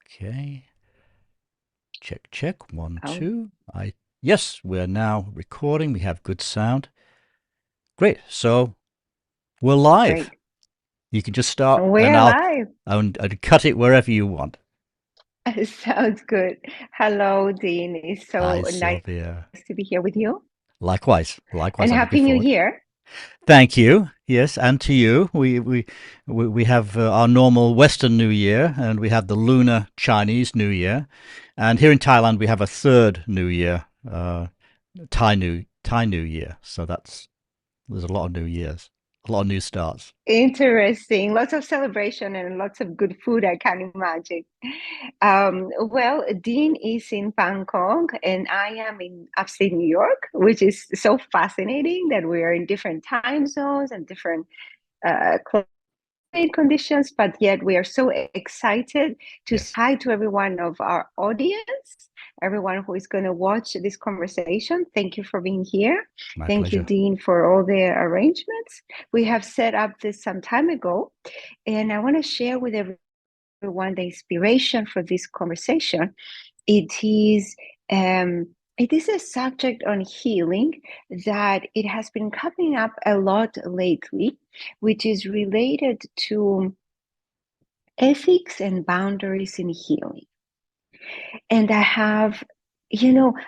Okay. Check, check. One, Oh, two. Yes, we're now recording. We have good sound. Great. So we're live. great. You can just start, and We're live. I'll cut it wherever you want. Sounds good. Hello, Dean. It's Hi, so nice Sylvia. to be here with you. Likewise, likewise. And I'm looking Happy New forward. Year. Thank you. Yes, and to you. We have our normal Western New Year, and we have the lunar Chinese New Year, and here in Thailand we have a third New Year, Thai New Year. So there's a lot of New Years, a lot of new starts. Interesting. Lots of celebration and lots of good food, I can imagine. Well, Dean is in Bangkok and I am in upstate New York, which is so fascinating that we are in different time zones and different conditions, but yet we are so excited to Yes, say to everyone of our audience, everyone who is going to watch this conversation. Thank you for being here. my Thank you, pleasure. Dean, for all the arrangements. We have set up this some time ago, and I want to share with everyone the inspiration for this conversation. It is it is a subject on healing that it has been coming up a lot lately, which is related to ethics and boundaries in healing. And I have,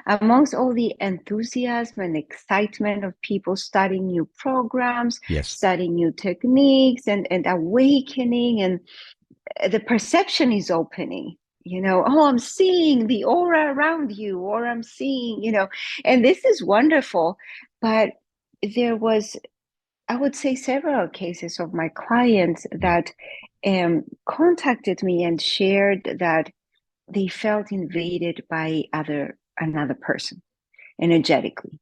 amongst all the enthusiasm and excitement of people studying new programs, Yes, studying new techniques, and awakening, and the perception is opening. Oh, I'm seeing the aura around you, or I'm seeing, and this is wonderful. But there was, I would say, several cases of my clients yeah, that contacted me and shared that they felt invaded by another person energetically.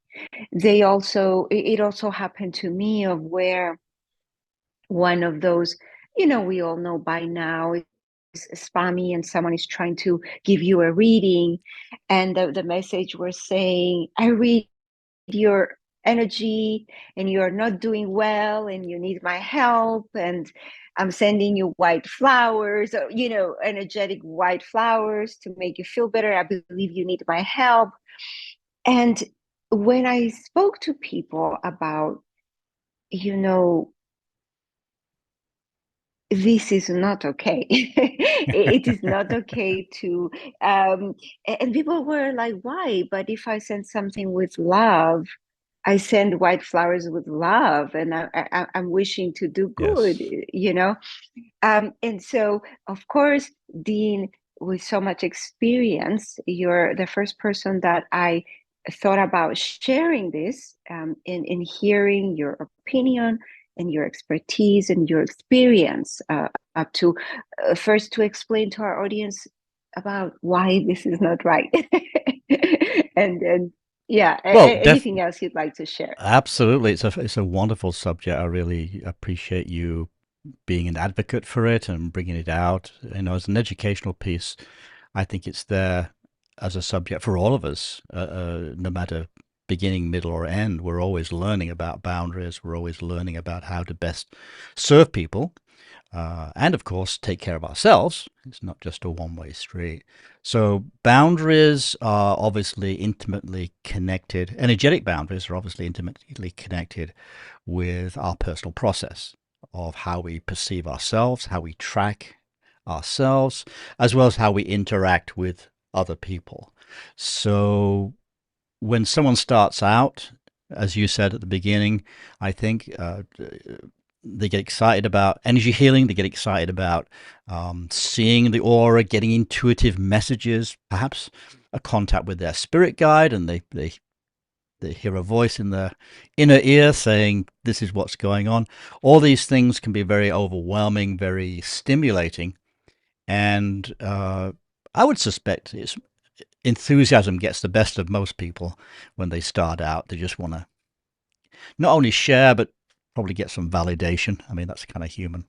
It also happened to me of where one of those, we all know by now is spammy and someone is trying to give you a reading and the message was saying, I read your energy and you're not doing well and you need my help and I'm sending you white flowers, or, energetic white flowers to make you feel better. I believe you need my help. And when I spoke to people about, you know this is not okay. It is not okay to and people were like, why? But if I send something with love, I send white flowers with love, and I'm wishing to do good, yes. And so, of course, Dean, with so much experience, you're the first person that I thought about sharing this, in hearing your opinion and your expertise and your experience, up to first to explain to our audience about why this is not right, and yeah, Well, anything else you'd like to share? absolutely. It's a wonderful subject. I really appreciate you being an advocate for it and bringing it out. As an educational piece, I think it's there as a subject for all of us, no matter beginning, middle, or end. We're always learning about boundaries. We're always learning about how to best serve people. And of course, take care of ourselves. It's not just a one-way street. So boundaries are obviously intimately connected. Energetic boundaries are obviously intimately connected with our personal process of how we perceive ourselves, how we track ourselves, as well as how we interact with other people. So when someone starts out, as you said at the beginning, I think they get excited about energy healing. They get excited about seeing the aura, getting intuitive messages, perhaps a contact with their spirit guide, and they hear a voice in their inner ear saying, "This is what's going on." All these things can be very overwhelming, very stimulating, and I would suspect it's enthusiasm gets the best of most people when they start out. They just want to not only share, but probably get some validation. I mean, that's kind of human.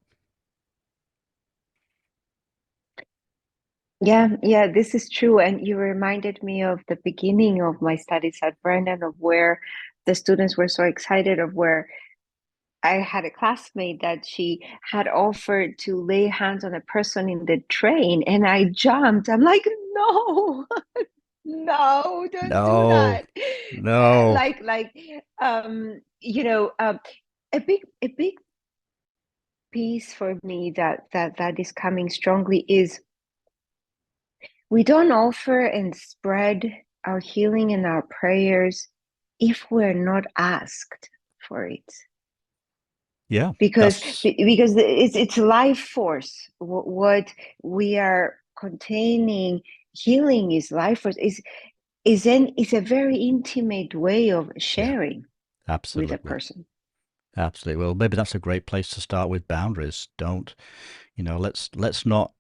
Yeah, this is true. And you reminded me of the beginning of my studies at Brandon, of where the students were so excited of where I had a classmate that she had offered to lay hands on a person in the train, and I jumped. I'm like, no, no, don't do No, that. no. Like, you know, a big piece for me that is coming strongly is we don't offer and spread our healing and our prayers if we're not asked for it. Yeah, because that's because it's life force. What we are containing, healing is life force, is a very intimate way of yeah, sharing with a absolutely. person. Absolutely. Well, maybe that's a great place to start with boundaries. Don't, let's not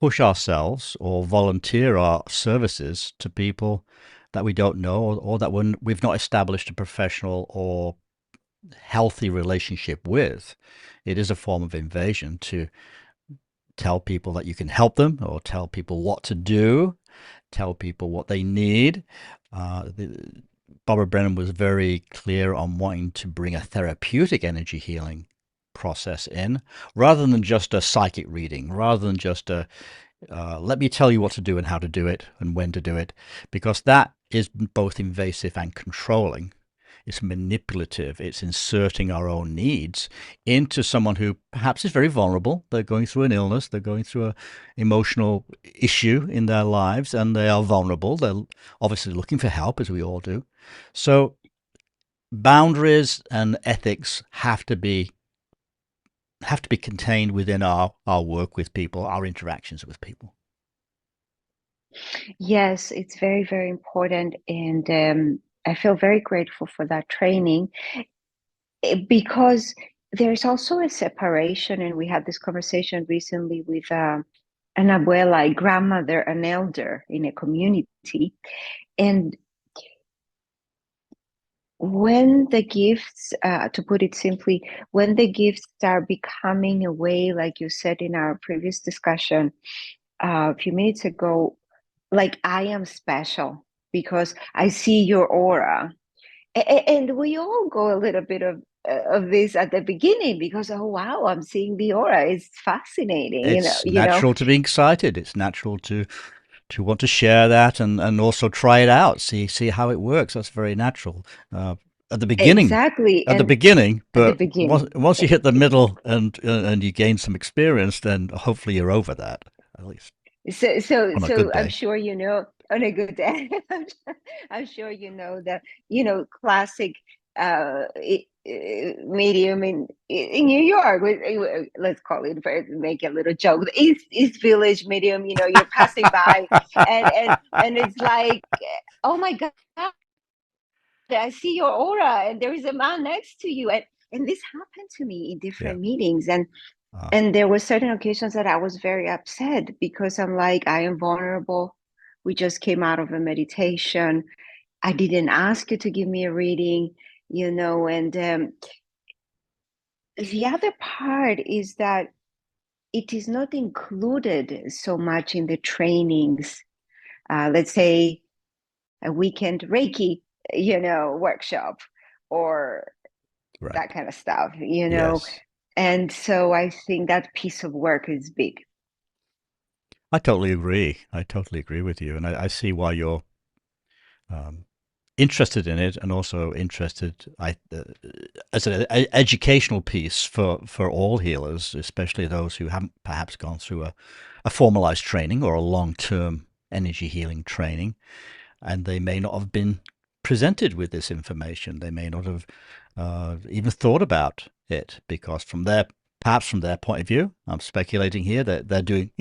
push ourselves or volunteer our services to people that we don't know or that we've not established a professional or healthy relationship with. It is a form of invasion to tell people that you can help them or tell people what to do, tell people what they need. Barbara Brennan was very clear on wanting to bring a therapeutic energy healing process in rather than just a psychic reading, rather than just a let me tell you what to do and how to do it and when to do it, because that is both invasive and controlling. It's manipulative. It's inserting our own needs into someone who perhaps is very vulnerable. They're going through an illness. They're going through an emotional issue in their lives, and they are vulnerable. They're obviously looking for help, as we all do. So boundaries and ethics have to be contained within our work with people, our interactions with people. Yes, it's very, very important, and I feel very grateful for that training, because there's also a separation, and we had this conversation recently with an abuela, a grandmother, an elder in a community. And when the gifts, to put it simply, when the gifts are becoming a way, like you said in our previous discussion a few minutes ago, like I am special because I see your aura. And we all go a little bit of this at the beginning because, oh wow, I'm seeing the aura. It's fascinating, It's you know. natural to be excited. It's natural to want to share that and also try it out, see how it works. That's very natural uh, at the beginning. Exactly. At the And beginning, at the but beginning. once you hit the middle and you gain some experience, then hopefully you're over that, at least So on a good I'm day. sure you know on a good day. I'm sure you know that classic medium in New York. Let's call it, for make a little joke. The East Village medium. You're passing by, and it's like, oh my God, I see your aura, and there is a man next to you, and this happened to me in Yeah. different meetings, and Uh, and there were certain occasions that I was very upset because I'm like, I am vulnerable. We just came out of a meditation. I didn't ask you to give me a reading, and the other part is that it is not included so much in the trainings. Let's say a weekend Reiki, workshop, or that right. kind of stuff. Yes. And so I think that piece of work is big. I totally agree. I totally agree with you, and I see why you're um, interested in it, and also interested as an educational piece for all healers, especially those who haven't perhaps gone through a formalized training or a long-term energy healing training, and they may not have been presented with this information. They may not have even thought about it because perhaps from their point of view, I'm speculating here that they're doing,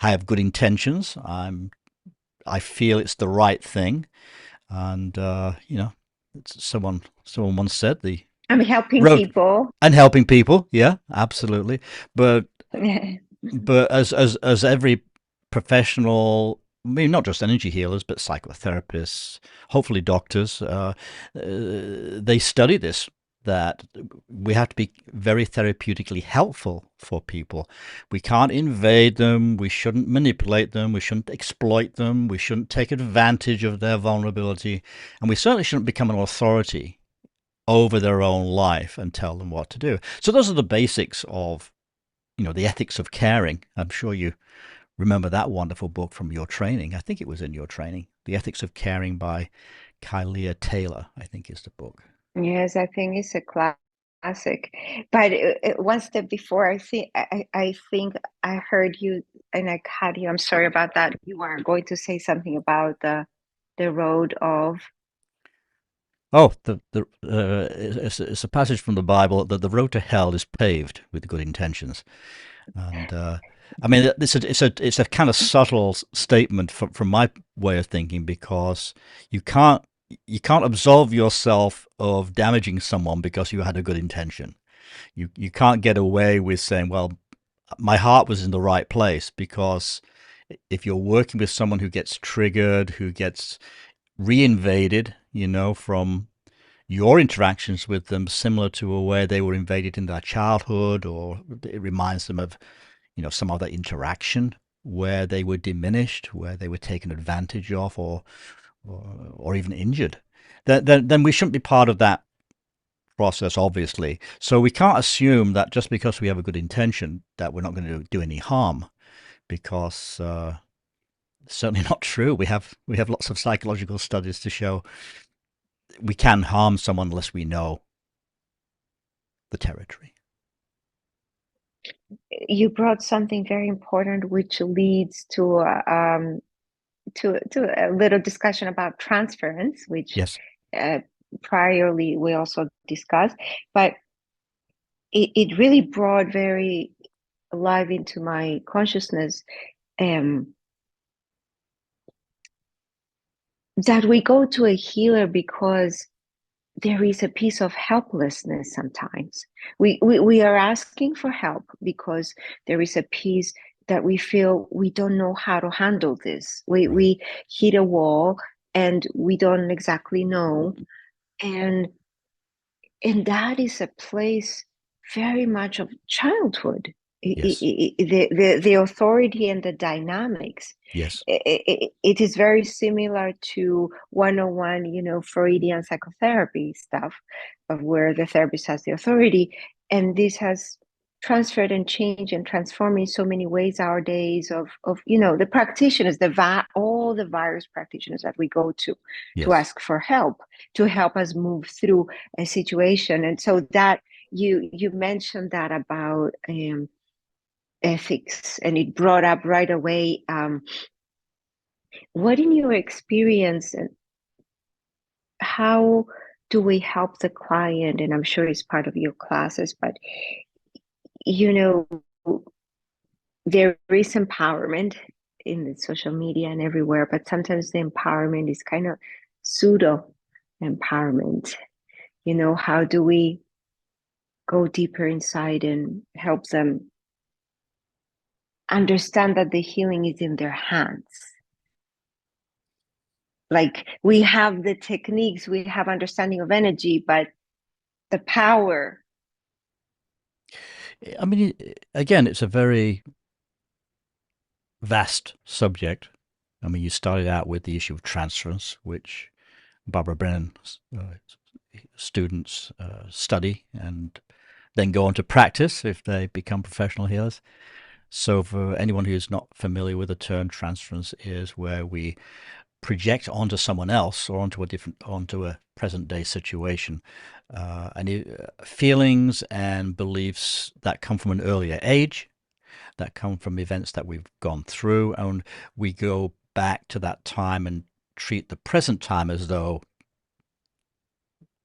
I have good intentions. I feel it's the right thing, and someone once said the I'm helping road people. and helping people. Yeah, absolutely. But as every professional, I mean, not just energy healers, but psychotherapists, hopefully doctors, they study this. That we have to be very therapeutically helpful for people. We can't invade them. We shouldn't manipulate them. We shouldn't exploit them. We shouldn't take advantage of their vulnerability. And we certainly shouldn't become an authority over their own life and tell them what to do. So those are the basics of, the ethics of caring. I'm sure you remember that wonderful book from your training. I think it was in your training. The Ethics of Caring by Kylea Taylor, I think is the book. Yes, I think it's a classic. But one step before, I think I heard you and I cut you. I'm sorry about that. You were going to say something about the road of. Oh, it's a passage from the Bible that the road to hell is paved with good intentions. And I mean, it's a kind of subtle statement from my way of thinking, because you can't you can't absolve yourself of damaging someone because you had a good intention. You can't get away with saying, well, my heart was in the right place, because if you're working with someone who gets triggered, who gets reinvaded, from your interactions with them, similar to a way they were invaded in their childhood, or it reminds them of, some other interaction where they were diminished, where they were taken advantage of, or even injured, then we shouldn't be part of that process, obviously. So we can't assume that just because we have a good intention that we're not going to do any harm, because it's certainly not true. We have lots of psychological studies to show we can harm someone unless we know the territory. You brought something very important, which leads to a little discussion about transference, which Yes, uh, priorly we also discussed, but it really brought very alive into my consciousness, um, that we go to a healer because there is a piece of helplessness sometimes. We are asking for help because there is a piece that we feel we don't know how to handle this. We, right. we hit a wall and we don't exactly know. And and that is a place very much of childhood. Yes, The authority and the dynamics. yes, It is very similar to 101, Freudian psychotherapy stuff, of where the therapist has the authority. And this has transferred and changed and transformed in so many ways our days of the practitioners, all the various practitioners that we go to yes. ask for help, to help us move through a situation. And so that you mentioned that about ethics, and it brought up right away, what in your experience, and how do we help the client? And I'm sure it's part of your classes, but you know there is empowerment in the social media and everywhere, but sometimes the empowerment is kind of pseudo empowerment. How do we go deeper inside and help them understand that the healing is in their hands? Like, we have the techniques, we have understanding of energy, but the power. I mean, again, it's a very vast subject. I mean, you started out with the issue of transference, which Barbara Brennan's students study and then go on to practice if they become professional healers. So, for anyone who's not familiar with the term, transference is where we project onto someone else or onto a present day situation, feelings and beliefs that come from an earlier age, that come from events that we've gone through, and we go back to that time and treat the present time as though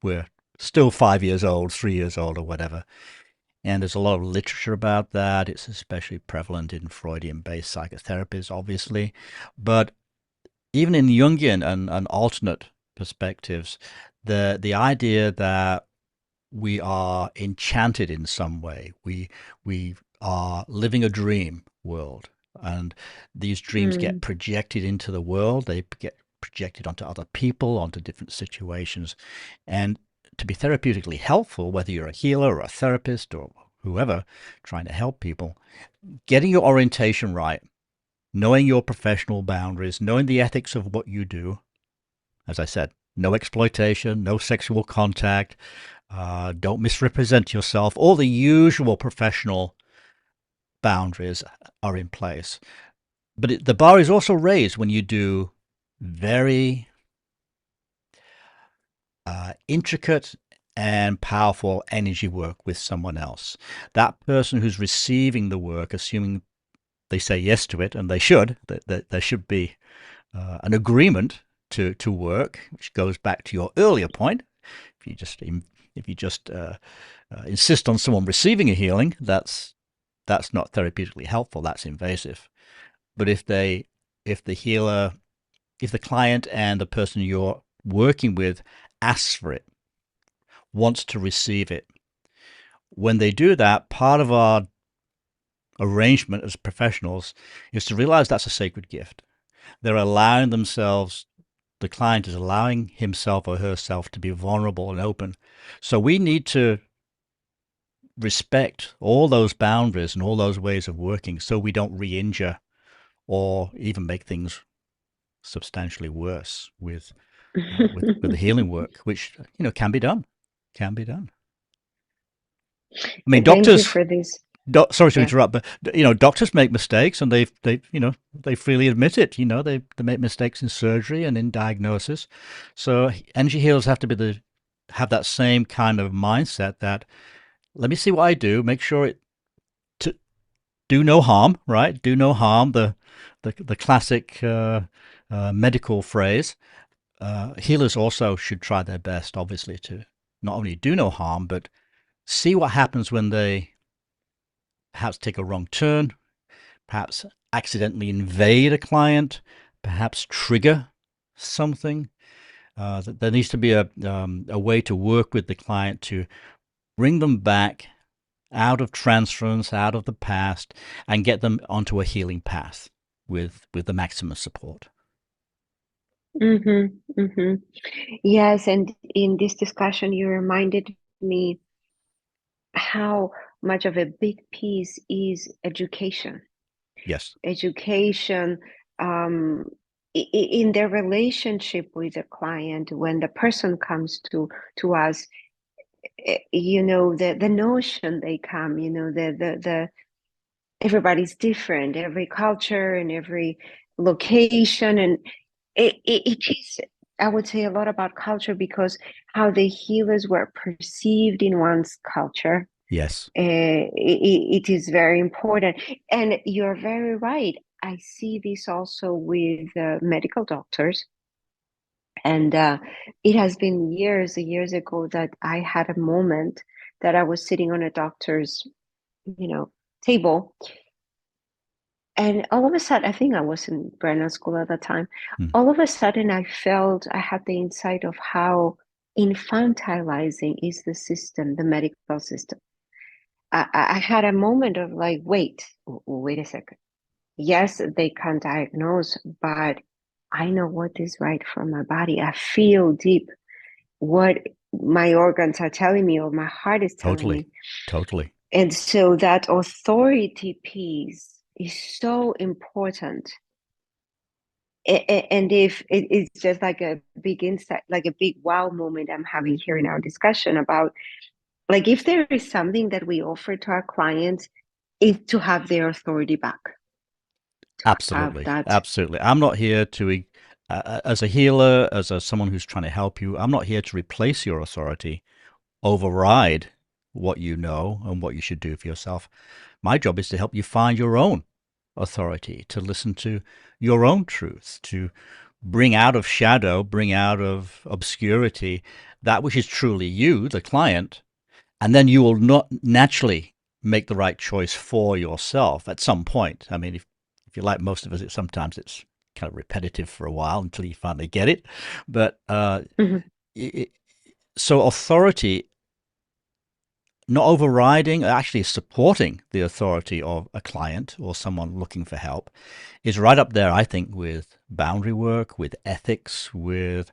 we're still 5 years old, 3 years old, or whatever. And there's a lot of literature about that. It's especially prevalent in Freudian based psychotherapies, obviously. But even in Jungian and alternate perspectives, the idea that we are enchanted in some way, we are living a dream world, and these dreams get Mm, projected into the world. They get projected onto other people, onto different situations, and to be therapeutically helpful, whether you're a healer or a therapist or whoever trying to help people, getting your orientation right, knowing your professional boundaries, knowing the ethics of what you do, as I said, no exploitation, no sexual contact, don't misrepresent yourself. All the usual professional boundaries are in place. But the bar is also raised when you do very intricate and powerful energy work with someone else. That person who's receiving the work, assuming they say yes to it, and they should, that there should be an agreement to work, which goes back to your earlier point. If you just if you just insist on someone receiving a healing, that's not therapeutically helpful. That's invasive. But if the healer, if the client and the person you're working with asks for it, wants to receive it, when they do that, part of our arrangement as professionals is to realize that's a sacred gift. They're allowing themselves, the client is allowing himself or herself to be vulnerable and open. So we need to respect all those boundaries and all those ways of working so we don't re injure or even make things substantially worse with the healing work, which can be done, can be done. I mean, Thank you doctors. for this. Sorry to Yeah. interrupt, but doctors make mistakes, and they freely admit it. They make mistakes in surgery and in diagnosis. So energy healers have to have that same kind of mindset that let me see what I do, make sure it to do no harm, right? Do no harm, the classic medical phrase. Healers also should try their best, obviously, to not only do no harm, but see what happens when they perhaps take a wrong turn, perhaps accidentally invade a client, perhaps trigger something. There needs to be a way to work with the client to bring them back out of transference, out of the past, and get them onto a healing path with the maximum support. Mm-hmm, mm-hmm. Yes, and in this discussion, you reminded me how much of a big piece is education. Yes. Education in their relationship with the client when the person comes to us, the notion they come, the everybody's different, every culture and every location, and it is, I would say, a lot about culture because how the healers were perceived in one's culture. Yes. It is very important. And you're very right. I see this also with medical doctors. And it has been years ago that I had a moment that I was sitting on a doctor's, table. And all of a sudden, I think I was in Brennan School at the time. Mm. All of a sudden, I had the insight of how infantilizing is the system, the medical system. I had a moment of like, wait a second. Yes, they can diagnose, but I know what is right for my body. I feel deep what my organs are telling me or my heart is telling Totally. me. Totally. And so that authority piece is so important. And if it's just like a big insight, like a big wow moment I'm having here in our discussion about, like, if there is something that we offer to our clients, is to have their authority back, to have Absolutely, that. absolutely. I'm not here to, as a healer, someone who's trying to help you. I'm not here to replace your authority, override what you know and what you should do for yourself. My job is to help you find your own authority, to listen to your own truth, to bring out of shadow, bring out of obscurity that which is truly you, the client, and then you will not naturally make the right choice for yourself at some point. I mean, if you're like most of us, sometimes it's kind of repetitive for a while until you finally get it. But Mhm. it, so authority, not overriding, actually supporting the authority of a client or someone looking for help, is right up there, I think, with boundary work, with ethics, with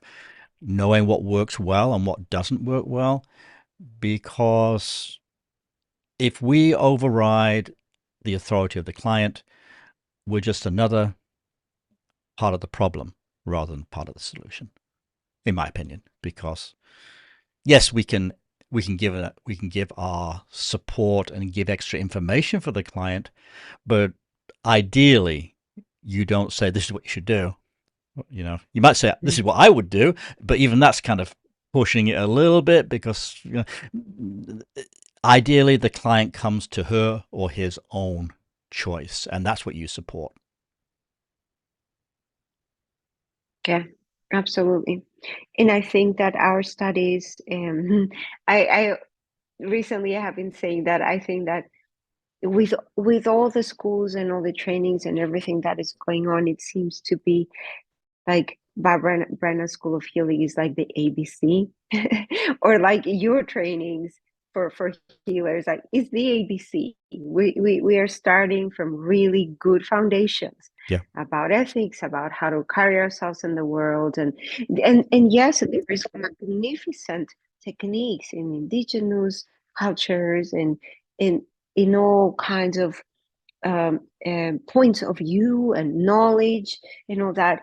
knowing what works well and what doesn't work well. Because if we override the authority of the client, we're just another part of the problem rather than part of the solution. in my opinion, because yes, we can give our support and give extra information for the client, but ideally, you don't say this is what you should do. You might say this is what I would do, but even that's kind of pushing it a little bit because ideally the client comes to her or his own choice, and that's what you support. Yeah, absolutely. And I think that our studies, I recently have been saying that I think that with all the schools and all the trainings and everything that is going on, it seems to be like Barbara Brennan School of Healing is like the ABC, or like your trainings for healers, like it's the ABC. We are starting from really good foundations Yeah, about ethics, about how to carry ourselves in the world, and yes, there is magnificent techniques in indigenous cultures and in all kinds of points of view and knowledge and all that.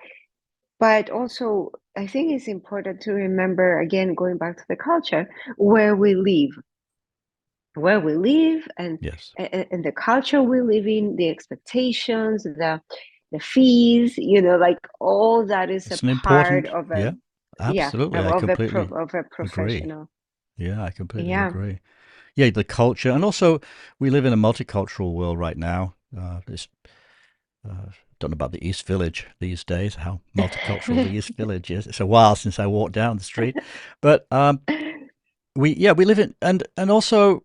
But also, I think it's important to remember, again, going back to the culture, where we live, where we live, yes. and the culture we live in, the expectations, the fees, like all that is a It's an part important, of a, yeah, yeah, absolutely. I of a completely agree. professional. Yeah, I completely Yeah. agree. Yeah, the culture, and also we live in a multicultural world right now. It's don't know about the East Village these days, how multicultural the East Village is. It's a while since I walked down the street, but we live in and also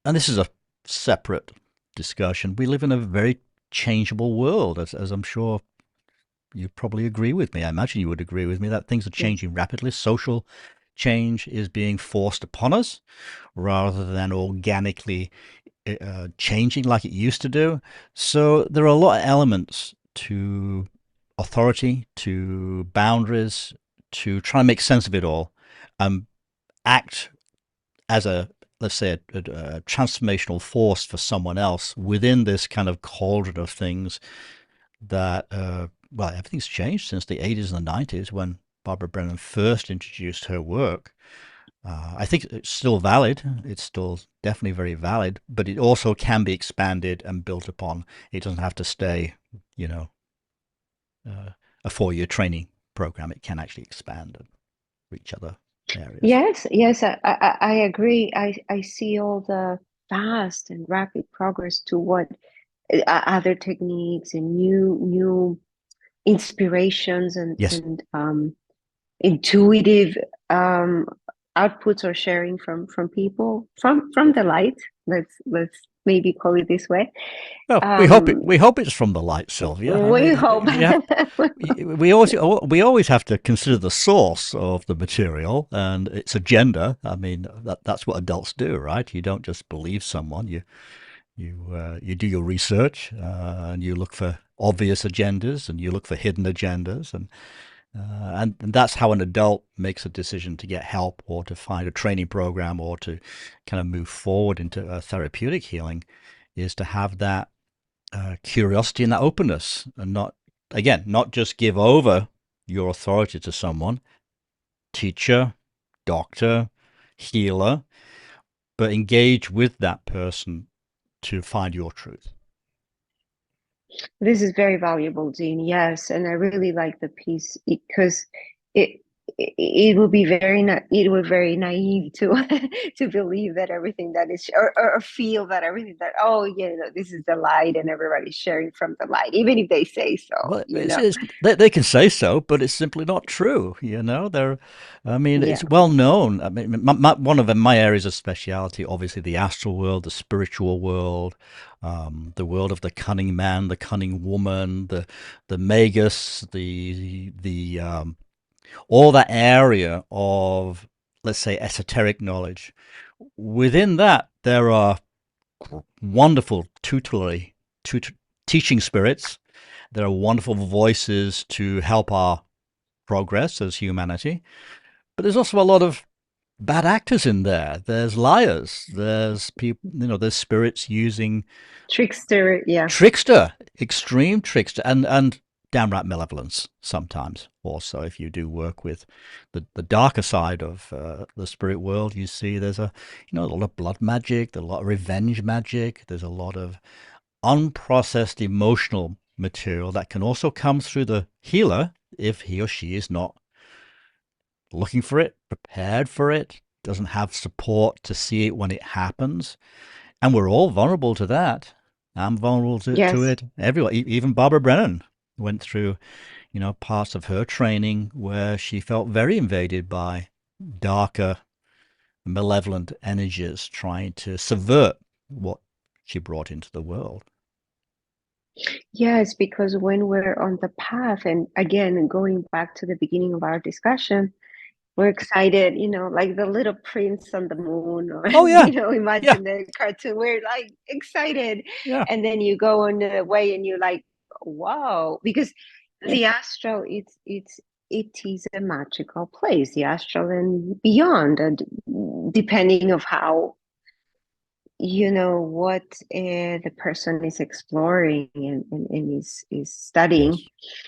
and this is a separate discussion. We live in a very changeable world, as I'm sure you probably agree with me. I imagine you would agree with me that things are Yes. changing rapidly. Social change is being forced upon us rather than organically changing like it used to do. So there are a lot of elements to authority, to boundaries, to try and make sense of it all, and act as a let's say a transformational force for someone else within this kind of cauldron of things that well everything's changed since the 80s and the 90s when Barbara Brennan first introduced her work. I think it's still valid. It's still definitely very valid, but it also can be expanded and built upon. It doesn't have to stay, you know, uh, a 4 year training program. It can actually expand and reach other areas. Yes, yes, I agree. I see all the fast and rapid progress to what other techniques and new inspirations Yes. and intuitive um, outputs or sharing from people from the light. Let's maybe call it this way. Well, Um, we hope it's from the light, Sylvia. I we mean, hope. we always have to consider the source of the material and its agenda. I mean, that's what adults do, right? You don't just believe someone. You do your research and you look for obvious agendas and you look for hidden agendas and that's how an adult makes a decision to get help or to find a training program or to kind of move forward into therapeutic healing is to have that curiosity and that openness and not again not just give over your authority to someone, teacher, doctor, healer, but engage with that person to find your truth. This is very valuable, Dean. Yes, and I really like the piece because it it would be it would very naive to to believe that everything that is or feel that everything that oh yeah, no, this is the light and everybody's sharing from the light, even if they say so, Well, they can say so, but it's simply not true. I mean, Yeah. it's well known. I mean, one of my areas of speciality, obviously, the astral world, the spiritual world, the world of the cunning man, the cunning woman, the magus, the all that area of, let's say, esoteric knowledge. Within that, there are wonderful tutor, teaching spirits. There are wonderful voices to help our progress as humanity. But there's also a lot of bad actors in there. There's liars. There's people, there's spirits using Trickster, yeah. trickster, extreme trickster. And downright malevolence sometimes. Also, if you do work with the darker side of the spirit world, you see there's a lot of blood magic, there's a lot of revenge magic, there's a lot of unprocessed emotional material that can also come through the healer if he or she is not looking for it, prepared for it, doesn't have support to see it when it happens. And we're all vulnerable to that. I'm vulnerable to Yes. it. Everyone, even Barbara Brennan went through, parts of her training where she felt very invaded by darker, malevolent energies trying to subvert what she brought into the world. Yes, because when we're on the path, and again, going back to the beginning of our discussion, we're excited, like the little prince on the moon, or, Oh yeah, yeah, imagine the cartoon. We're like excited. yeah, And then you go on the way and you're like, wow, because the astral, it is a magical place, the astral and beyond, and depending of how what the person is exploring and is studying.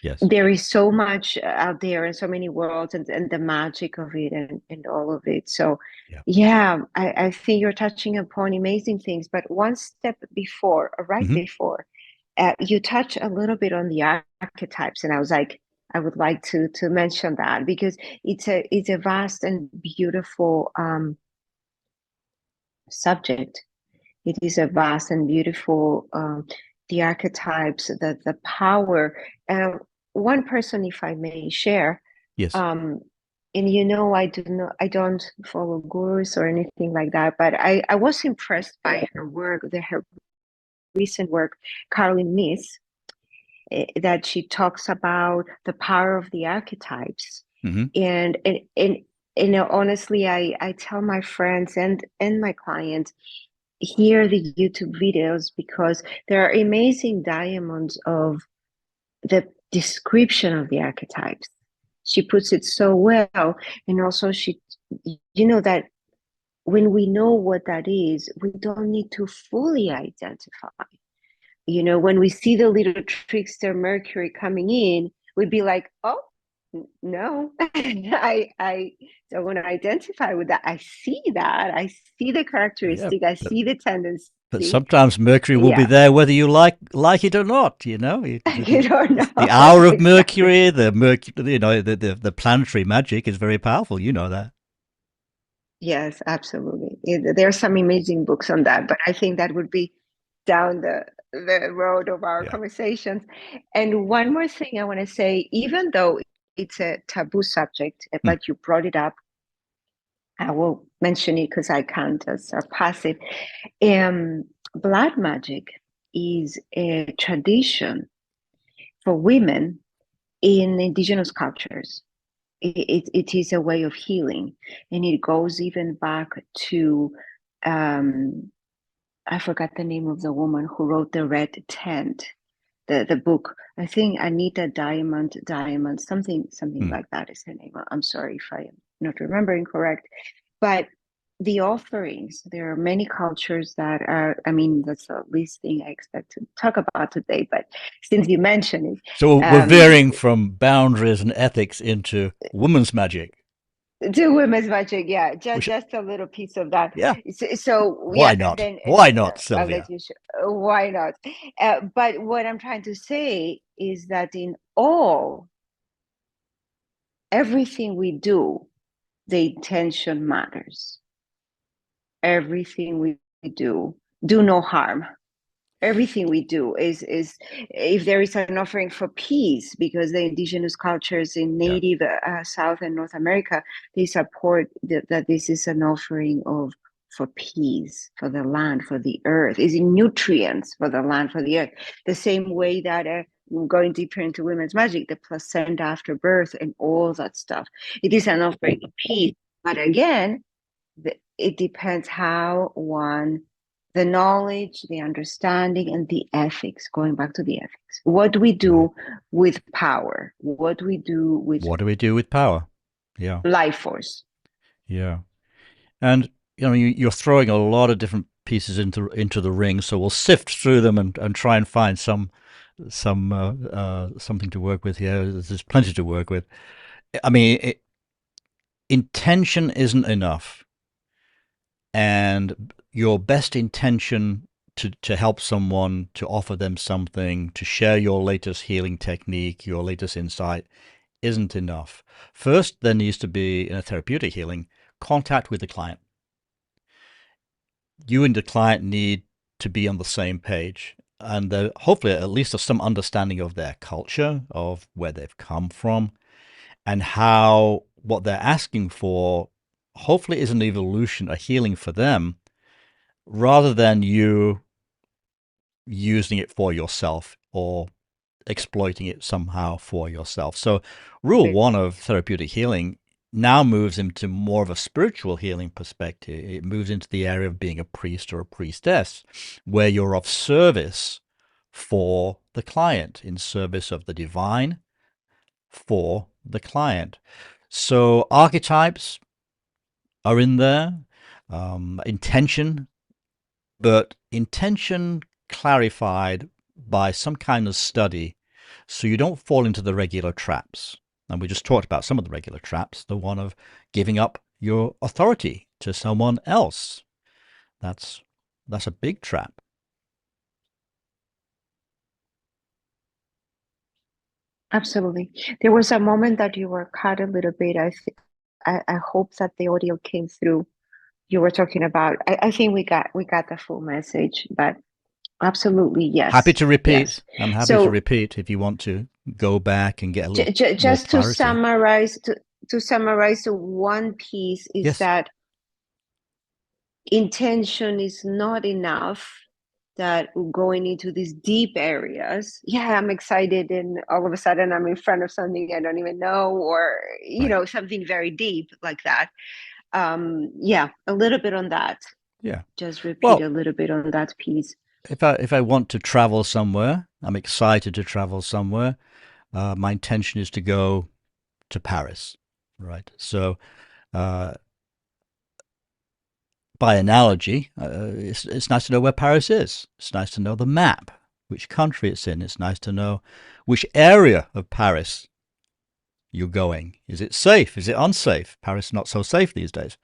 yes, yes, There is so much out there and so many worlds and the magic of it and all of it. So yeah. yeah, I think you're touching upon amazing things. But one step before, or right Hmm. before, you touch a little bit on the archetypes, and I was like, I would like to mention that because it's a vast and beautiful subject. It is a vast and beautiful, the archetypes, the power. One person, if I may share, Yes. um, and I don't follow gurus or anything like that, but I was impressed by her work, her recent work, Caroline Myss, that she talks about the power of the archetypes. Hmm. And honestly, I tell my friends and my clients, hear the YouTube videos because there are amazing diamonds of the description of the archetypes. She puts it so well. And also that when we know what that is, we don't need to fully identify. When we see the little trickster Mercury coming in, we'd be like, oh, no, I don't want to identify with that. I see that. I see the Yeah, characteristic. I but see the tendency. sometimes Mercury will be Yeah, there whether you like it or not. you don't The know. hour of Exactly. Mercury, the Mercury, the planetary magic is very powerful. You know that. Yes, absolutely. There are some amazing books on that, but I think that would be down the road of our Yeah. conversations. And one more thing I want to say, even though it's a taboo subject, Mm. but you brought it up, I will mention it because I can't surpass it. Blood magic is a tradition for women in indigenous cultures. It is a way of healing, and it goes even back to I forgot the name of the woman who wrote the Red Tent, the book. I think Anita Diamond, something Mm. like that is her name. I'm sorry if I am not remembering correct, but the offerings, there are many cultures that are, I mean, that's the least thing I expect to talk about today, but since you mentioned So it, we're veering from boundaries and ethics into women's magic, do women's magic, yeah, just which, just a little piece of that. yeah, So yeah, why not? then and Why not, I'll let Sylvia? you. Why not? But what I'm trying to say is that in all everything we do, the intention matters. Everything we do no harm. Everything we do is if there is an offering for peace, because the indigenous cultures in Yeah, native South and North America, they support that this is an offering of for peace, for the land, for the earth, is in nutrients for the land, for the earth. The same way that going deeper into women's magic, the placenta after birth and all that stuff, it is an offering of peace. But again, it depends how one, the knowledge, the understanding, and the ethics, going back to the ethics. What we right. do with power, what we do with What do we do with power? Yeah, life force. yeah. And you're throwing a lot of different pieces into the ring, so we'll sift through them and try and find something to work with here. There's plenty to work with. I mean, intention isn't enough, and your best intention to help someone, to offer them something, to share your latest healing technique, your latest insight, isn't enough. First, there needs to be, in a therapeutic healing, contact with the client. You and the client need to be on the same page, and hopefully at least some understanding of their culture, of where they've come from, and how what they're asking for hopefully is an evolution, a healing for them, rather than you using it for yourself or exploiting it somehow for yourself. So, rule Very, one of therapeutic healing now moves into more of a spiritual healing perspective. It moves into the area of being a priest or a priestess, where you're of service for the client, in service of the divine for the client. So, archetypes are in there, intention, but intention clarified by some kind of study so you don't fall into the regular traps. And we just talked about some of the regular traps, the one of giving up your authority to someone else. That's that's a big trap. absolutely. There was a moment that you were cut a little bit. I hope that the audio came through. You were talking about. I think we got the full message, but absolutely Happy yes, to yes. repeat. I'm happy to So repeat if you want to go back and get a little more just clarity. to summarize, the one piece is Yes, that intention is not enough, that going into these deep areas, yeah, I'm excited and all of a sudden I'm in front of something I don't even know, or right. something very deep like that. Yeah, a little bit on that. Yeah. Just repeat Well, a little bit on that piece. if I want to travel somewhere, I'm excited to travel somewhere. My intention is to go to Paris, right? So, uh, by analogy, it's nice to know where Paris is. It's nice to know the map, which country it's in. It's nice to know which area of Paris you're going. Is it safe? Is it unsafe? Paris is not so safe these days.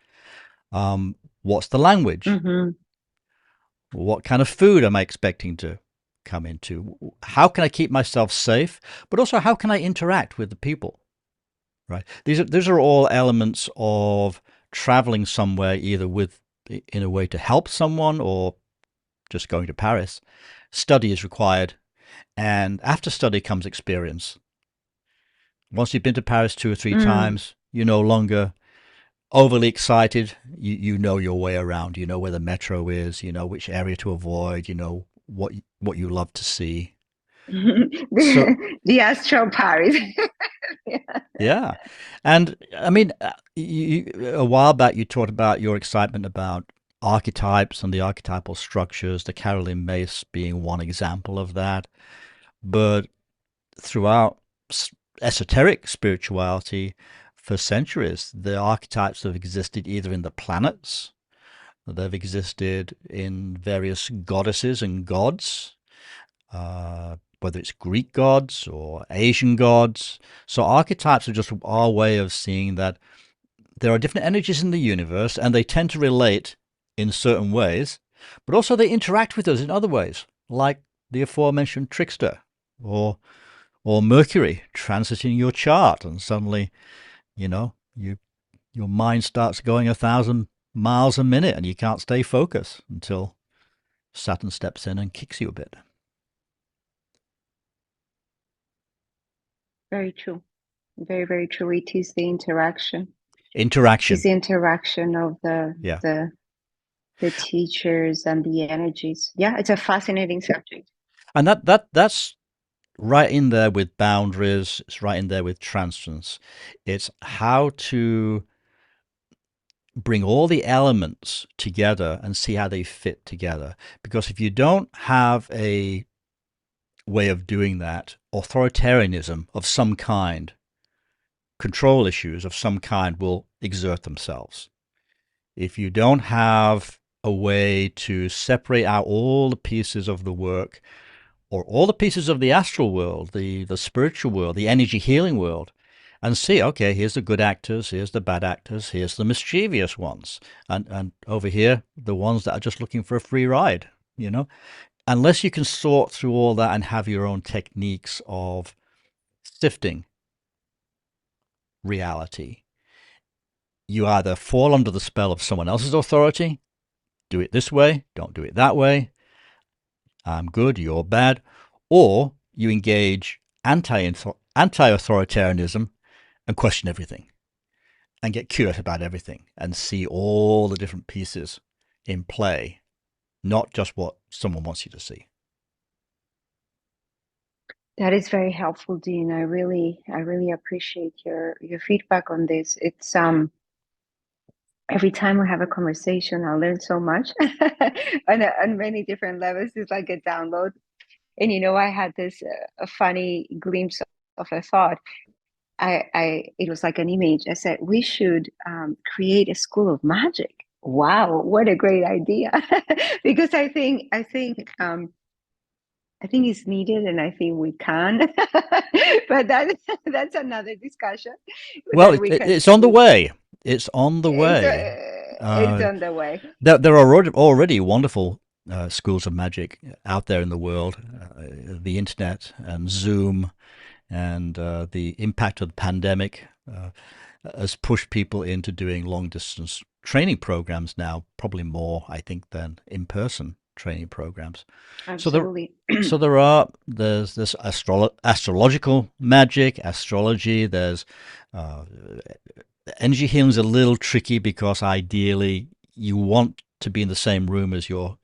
What's the language? Mm-hmm. What kind of food am I expecting to come into? How can I keep myself safe? But also, how can I interact with the people? Right. These are all elements of traveling somewhere, either with in a way to help someone or just going to Paris. Study is required, and after study comes experience. Once you've been to Paris two or three Mm. times, you're no longer overly excited. You know your way around. You know where the metro is. You know which area to avoid. You know what you love to see. So The astral Paris. Yeah. yeah, and I mean, a while back you talked about your excitement about archetypes and the archetypal structures. The Caroline Myss being one example of that, but throughout esoteric spirituality for centuries, the archetypes have existed either in the planets, they've existed in various goddesses and gods, whether it's Greek gods or Asian gods. So archetypes are just our way of seeing that there are different energies in the universe and they tend to relate in certain ways, but also they interact with us in other ways, like the aforementioned trickster or Mercury transiting your chart, and suddenly, your mind starts going 1,000 miles a minute, and you can't stay focused until Saturn steps in and kicks you a bit. Very true. Very, very true. It is the interaction. It is Interaction, the interaction of the yeah, the the teachers and the energies. Yeah, it's a fascinating subject. and that's right in there with boundaries. It's right in there with transference. It's how to bring all the elements together and see how they fit together. Because if you don't have a way of doing that, authoritarianism of some kind, control issues of some kind will exert themselves. If you don't have a way to separate out all the pieces of the work, or all the pieces of the astral world, the spiritual world, the energy healing world, and see, okay, here's the good actors, here's the bad actors, here's the mischievous ones, and over here, the ones that are just looking for a free ride, you know? Unless you can sort through all that and have your own techniques of sifting reality, you either fall under the spell of someone else's authority, do it this way, don't do it that way, I'm good, you're bad, or you engage anti-authoritarianism and question everything and get curious about everything and see all the different pieces in play, not just what someone wants you to see. That is very helpful, Dean. I really appreciate your feedback on this. It's every time we have a conversation, I learn so much on many different levels. It's like a download. And I had this a funny glimpse of a thought. It was like an image. I said we should create a school of magic. Wow, what a great idea! Because I think it's needed, and I think we can. But that's another discussion Well, that we can it's on the we way. It's on the it's way. it's Uh, on the way. there are already wonderful schools of magic out there in the world. The internet and Zoom and the impact of the pandemic has pushed people into doing long distance training programs now, probably more, I think, than in person training programs. So there, Absolutely. there's this astrological magic, astrology. There's uh, energy healing is a little tricky because ideally you want to be in the same room as your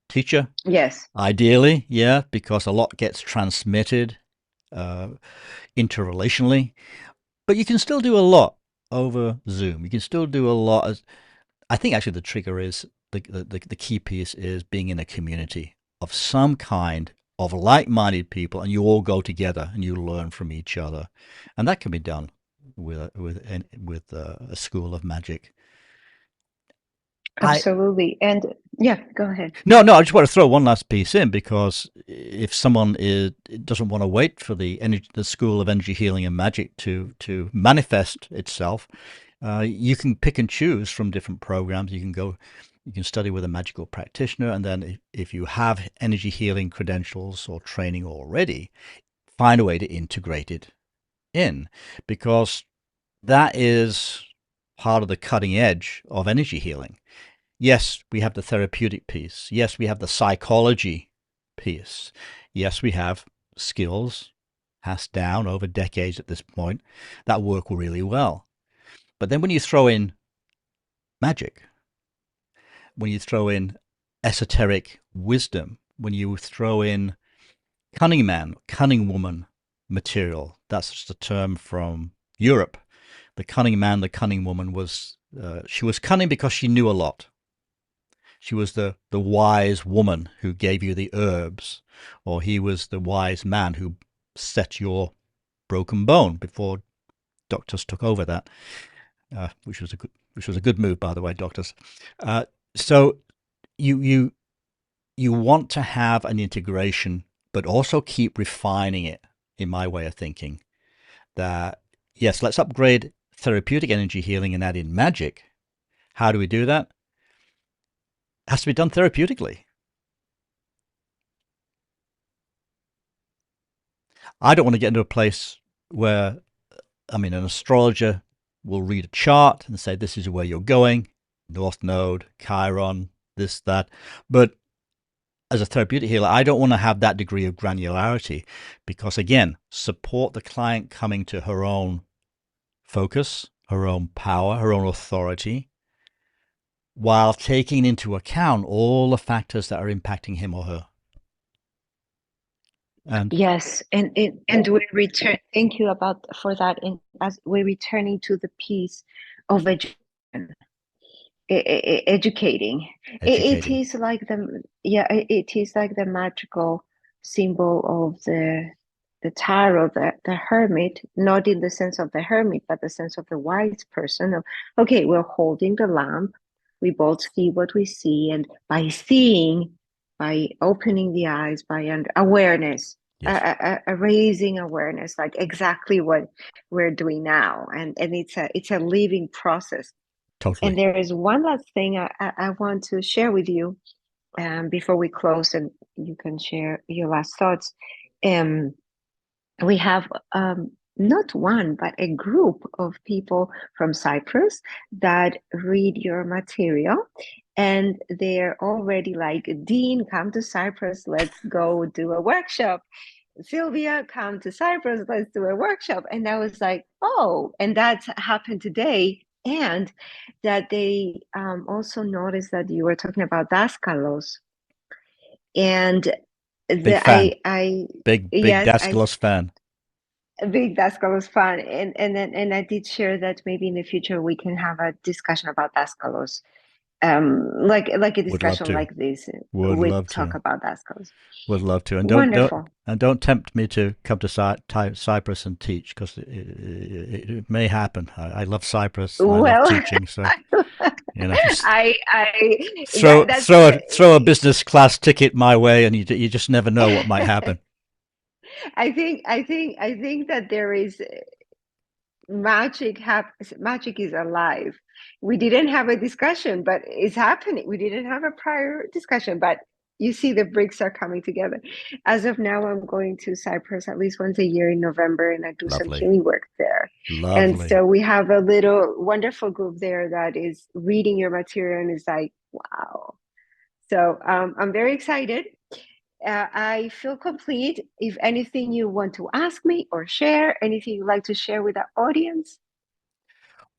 teacher. Yes, Ideally, yeah, because a lot gets transmitted uh, interrelationally. But you can still do a lot over Zoom. You can still do a lot. I think actually the trigger is the key piece is being in a community of some kind of like-minded people, and you all go together and you learn from each other, and that can be done with a school of magic. I absolutely. And yeah, go ahead. No, I just want to throw one last piece in because if someone doesn't want to wait for the school of energy healing and magic to manifest itself, you can pick and choose from different programs. You can study with a magical practitioner, and then if you have energy healing credentials or training already, find a way to integrate it in, because that is part of the cutting edge of energy healing. Yes, we have the therapeutic piece. Yes, we have the psychology piece. Yes, we have skills passed down over decades at this point that work really well. But then when you throw in magic, when you throw in esoteric wisdom, when you throw in cunning man, cunning woman material, that's just a term from Europe. The cunning man, the cunning woman she was cunning because she knew a lot. She was the wise woman who gave you the herbs, or he was the wise man who set your broken bone before doctors took over that, which was a good move, by the way, doctors. So you you you want to have an integration, but also keep refining it. In my way of thinking, that yes, let's upgrade therapeutic energy healing and add in magic. How do we do that? It has to be done therapeutically. I don't want to get into a place where, I mean, an astrologer will read a chart and say, this is where you're going, North Node, Chiron, this, that. But as a therapeutic healer, I don't want to have that degree of granularity because, again, support the client coming to her own focus, her own power, her own authority, while taking into account all the factors that are impacting him or her. And Yes, and we return. Thank you about for that. And as we're returning to the piece of education, educating, it educating, is like the yeah, it is like the magical symbol of the tarot, the hermit, not in the sense of the hermit, but the sense of the wise person. Of okay, we're holding the lamp. We both see what we see, and by seeing, by opening the eyes, by awareness, Yes, raising awareness, like exactly what we're doing now, and it's a living process. And totally. there is one last thing I want to share with you before we close, and you can share your last thoughts. Um, we have not one, but a group of people from Cyprus that read your material. And they're already like, Dean, come to Cyprus, let's go do a workshop. Sylvia, come to Cyprus, let's do a workshop. And I was like, oh, and that happened today. And that they also noticed that you were talking about daskalos. And Big the fan. I Big yes, I Daskalos fan. big Daskalos fan, and I did share that maybe in the future we can have a discussion about Daskalos, like a Would love discussion to. like this Would with love talk to. about Daskalos. Would love to. Wonderful. And don't tempt me to come to Cyprus and teach because it may happen. I love Cyprus and I love Well, teaching. So just yeah, that's throw a business class ticket my way, and you just never know what might happen. I think that there is magic is alive. We didn't have a discussion, but it's happening. We didn't have a prior discussion, but you see the bricks are coming together. As of now, I'm going to Cyprus at least once a year in November, and I do some Lovely, healing work there. And lovely. so we have a little wonderful group there that is reading your material and is like, wow. So I'm very excited. I feel complete. If anything you want to ask me or share, anything you'd like to share with our audience.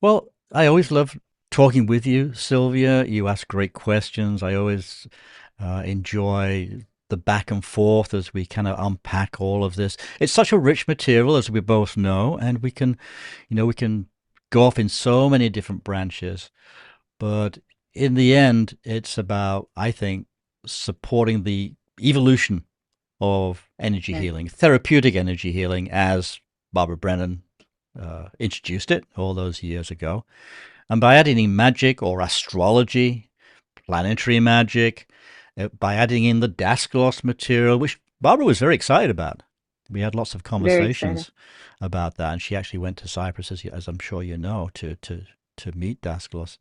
Well, I always love talking with you, Sylvia. You ask great questions. I always enjoy the back and forth as we kind of unpack all of this. It's such a rich material, as we both know, and we can go off in so many different branches. But in the end, it's about, I think, supporting the evolution of energy Yes, healing, therapeutic energy healing, as Barbara Brennan introduced it all those years ago. And by adding in magic or astrology, planetary magic, by adding in the Daskalos material, which Barbara was very excited about. We had lots of very excited. conversations about that, and she actually went to Cyprus, as I'm sure you know, to meet Daskalos.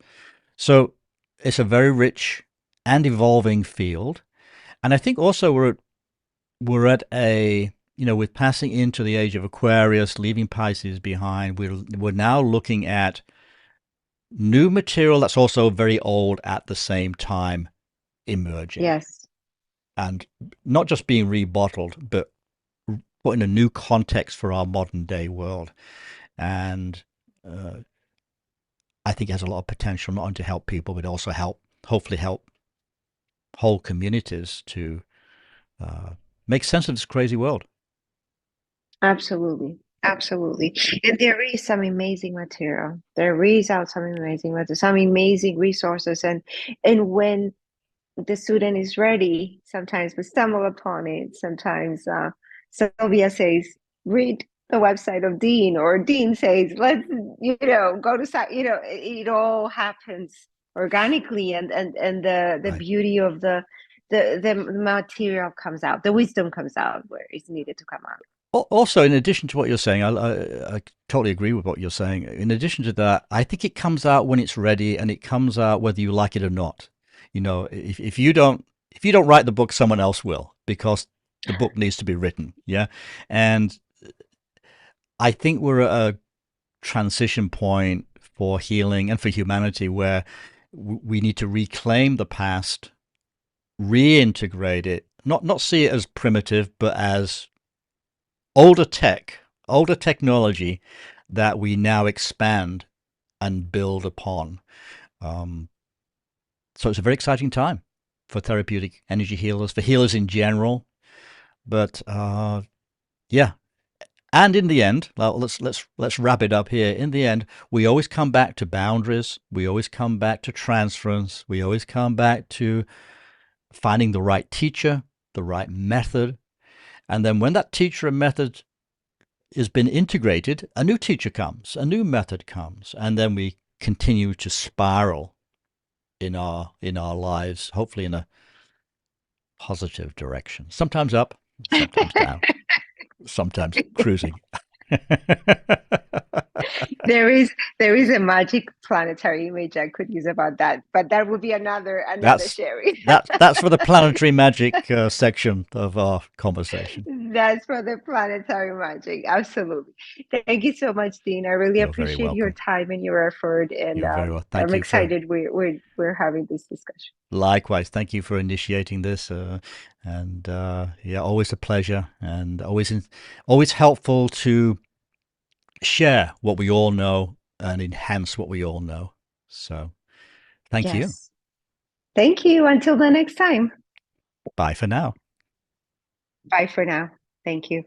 So it's a very rich and evolving field, and I think also we're at a with passing into the age of Aquarius, leaving Pisces behind. We're now looking at new material that's also very old at the same time emerging, Yes, and not just being rebottled, but put in a new context for our modern day world. And uh, I think it has a lot of potential not only to help people, but also hopefully help whole communities to uh, make sense of this crazy world. absolutely. Absolutely. And there is some amazing material. There is out some amazing material, some amazing resources. And when the student is ready, sometimes we stumble upon it. Sometimes Sylvia says, read the website of Dean, or Dean says, let's, go to site. It all happens organically, and the Right. beauty of the material comes out, the wisdom comes out where it's needed to come out. Also, in addition to what you're saying, I totally agree with what you're saying. In addition to that, I think it comes out when it's ready, and it comes out whether you like it or not. If you don't write the book, someone else will, because the book needs to be written. Yeah, and I think we're at a transition point for healing and for humanity where we need to reclaim the past, reintegrate it, not see it as primitive, but as older tech, older technology that we now expand and build upon. Um, so it's a very exciting time for therapeutic energy healers, for healers in general. But yeah, and in the end, well, let's wrap it up here. In the end, we always come back to boundaries. We always come back to transference. We always come back to finding the right teacher, the right method, and then when that teacher and method has been integrated, a new teacher comes, a new method comes, and then we continue to spiral in our lives, hopefully in a positive direction. Sometimes up, sometimes down, sometimes cruising. There is a magic planetary image I could use about that, but that would be another That's sharing. that's for the planetary magic section of our conversation. That's for the planetary magic. Absolutely. Thank you so much, Dean. I really You're very appreciate your welcome. time and your effort, and You're very well. Thank I'm you for excited we're having this discussion. likewise. Thank you for initiating this, and yeah, always a pleasure, and always helpful to share what we all know and enhance what we all know. So, thank you. Yes. Thank you. Until the next time. Bye for now. Bye for now. Thank you.